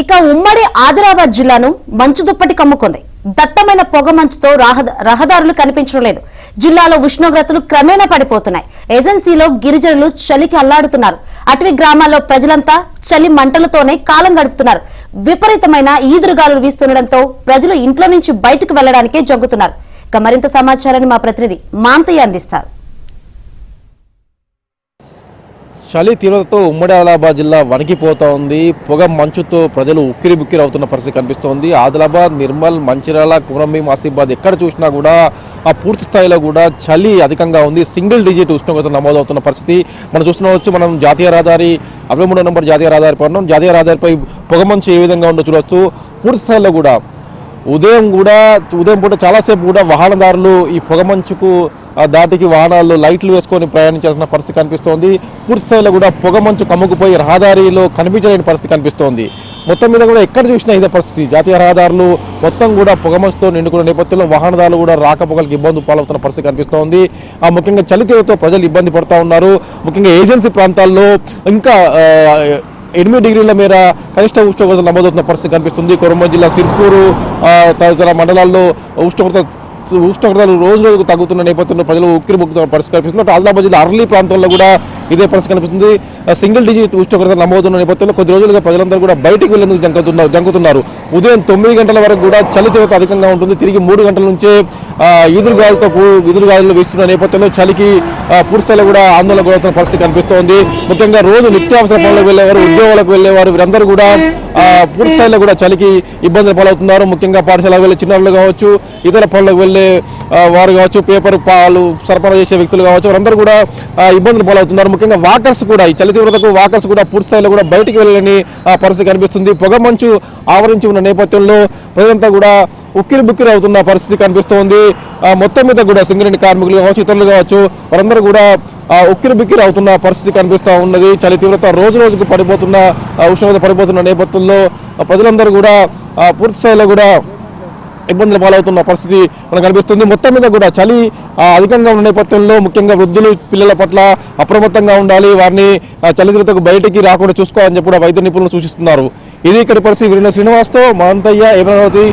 ఇక ఉమ్మడి ఆదిలాబాద్ జిల్లాను మంచు దుప్పటి కమ్ముకుంది. దట్టమైన పొగ మంచుతో రహదారులు కనిపించడం లేదు. జిల్లాలో ఉష్ణోగ్రతలు క్రమేణా పడిపోతున్నాయి. ఏజెన్సీలో గిరిజనులు చలికి అల్లాడుతున్నారు. అటవీ గ్రామాల్లో ప్రజలంతా చలి మంటలతోనే కాలం గడుపుతున్నారు. విపరీతమైన ఈదురుగాలులు వీస్తుండటంతో ప్రజలు ఇంట్లో నుంచి బయటకు వెళ్లడానికే జంకుతున్నారు. ఇక మరింత సమాచారాన్ని మా ప్రతినిధి మాంతయ్య అందిస్తారు. చలి తీవ్రతతో ఉమ్మడి ఆదిలాబాద్ జిల్లా వణికిపోతా ఉంది. పొగ మంచుతో ప్రజలు ఉక్కిరి బుక్కిరి అవుతున్న పరిస్థితి కనిపిస్తోంది. ఆదిలాబాద్, నిర్మల్, మంచిర్యాల, కొమరంభీం, ఆసిఫాబాద్ ఎక్కడ చూసినా కూడా ఆ పూర్తి స్థాయిలో కూడా చలి అధికంగా ఉంది. సింగిల్ డిజిట్ ఉష్ణోగ్రత నమోదవుతున్న పరిస్థితి మనం చూస్తున్నావచ్చు. మనం జాతీయ రహదారి 63వ నంబర్ జాతీయ రహదారి పడినాం. జాతీయ రహదారిపై పొగ మంచు ఏ విధంగా ఉందో చూడవచ్చు. పూర్తి స్థాయిలో కూడా ఉదయం పూట చాలాసేపు కూడా వాహనదారులు ఈ పొగ మంచుకు దాటికి వాహనాలు లైట్లు వేసుకొని ప్రయాణించాల్సిన పరిస్థితి కనిపిస్తోంది. పూర్తి స్థాయిలో కూడా పొగ మంచు కమ్ముకుపోయి రహదారిలో కనిపించలేని పరిస్థితి కనిపిస్తోంది. మొత్తం మీద కూడా ఎక్కడ చూసినా ఇదే పరిస్థితి. జాతీయ రహదారులు మొత్తం కూడా పొగ మంచుతో నిండుకున్న నేపథ్యంలో వాహనదారులు కూడా రాకపోకలకు ఇబ్బంది పాలవుతున్న పరిస్థితి కనిపిస్తోంది. ముఖ్యంగా చలి తీవ్రతతో ప్రజలు ఇబ్బంది పడుతూ ఉన్నారు. ముఖ్యంగా ఏజెన్సీ ప్రాంతాల్లో ఇంకా 8 డిగ్రీల మేర కనిష్ట ఉష్ణోగ్రతలు నమోదవుతున్న పరిస్థితి కనిపిస్తుంది. కొమరంభీం జిల్లా సిర్పూరు తదితర మండలాల్లో ఉష్ణోగ్రతలు రోజు రోజుకు తగ్గుతున్న నేపథ్యంలో ప్రజలు ఉక్కిరి బుక్కుతున్న పరిస్థితి కనిపిస్తుంది. ఆదిలాబాద్ జిల్లా అర్లీ ప్రాంతాల్లో కూడా ఇదే పరిస్థితి కనిపిస్తుంది. సింగిల్ డిజిట్ ఉష్ణోగ్రతలు నమోదున్న నేపథ్యంలో కొద్ది రోజులుగా ప్రజలందరూ కూడా బయటికి వెళ్లేందుకు జంకుతున్నారు. ఉదయం 9 గంటల వరకు కూడా చలి తీవ్రత అధికంగా ఉంటుంది. తిరిగి 3 గంటల నుంచే ఎదురుగాలులు వీస్తున్న నేపథ్యంలో చలికి పూర్తిస్థాయిలో కూడా ఆందోళన గురవుతున్న పరిస్థితి కనిపిస్తోంది. ముఖ్యంగా రోజు నిత్యావసర పనులకు వెళ్ళేవారు, ఉద్యోగాలకు వెళ్ళేవారు, వీరందరూ కూడా పూర్తిస్థాయిలో కూడా చలికి ఇబ్బందులు పాలవుతున్నారు. ముఖ్యంగా పాఠశాలకు వెళ్ళే చిన్నారులు కావచ్చు, ఇతర పనులకు వెళ్ళే వారు కావచ్చు, పేపర్ పాలు సరఫరా చేసే వ్యక్తులు కావచ్చు, వారందరూ కూడా ఇబ్బందులు పాలవుతున్నారు. ముఖ్యంగా వాకర్స్ కూడా ఈ చలి తీవ్రతకు వాకర్స్ కూడా పూర్తిస్థాయిలో కూడా బయటికి వెళ్ళని పరిస్థితి కనిపిస్తుంది. పొగ మంచు ఆవరించి ఉన్న నేపథ్యంలో ప్రజలంతా కూడా ఉక్కిరి బుక్కిరి అవుతున్న పరిస్థితి కనిపిస్తోంది. మొత్తం మీద కూడా సింగరేణి కార్మికులు కావచ్చు, ఇతరులు కావచ్చు, వారందరూ కూడా ఉక్కిరి బిక్కిరి అవుతున్న పరిస్థితి కనిపిస్తూ ఉన్నది. చలి తీవ్రత రోజు రోజుకు ఉష్ణోగ్రత పడిపోతున్న నేపథ్యంలో ప్రజలందరూ కూడా పూర్తి స్థాయిలో కూడా ఇబ్బందులు పాలవుతున్న పరిస్థితి మనకు కనిపిస్తుంది. మొత్తం మీద కూడా చలి అధికంగా ఉన్న నేపథ్యంలో ముఖ్యంగా వృద్ధులు, పిల్లల పట్ల అప్రమత్తంగా ఉండాలి. వారిని చలి తీవ్రతకు బయటికి రాకుండా చూసుకోవాలని చెప్పి కూడా వైద్య నిపుణులు సూచిస్తున్నారు. ఇది ఇక్కడ పరిస్థితి. శ్రీనివాస్తో మాంతయ్య, ఏమరావతి.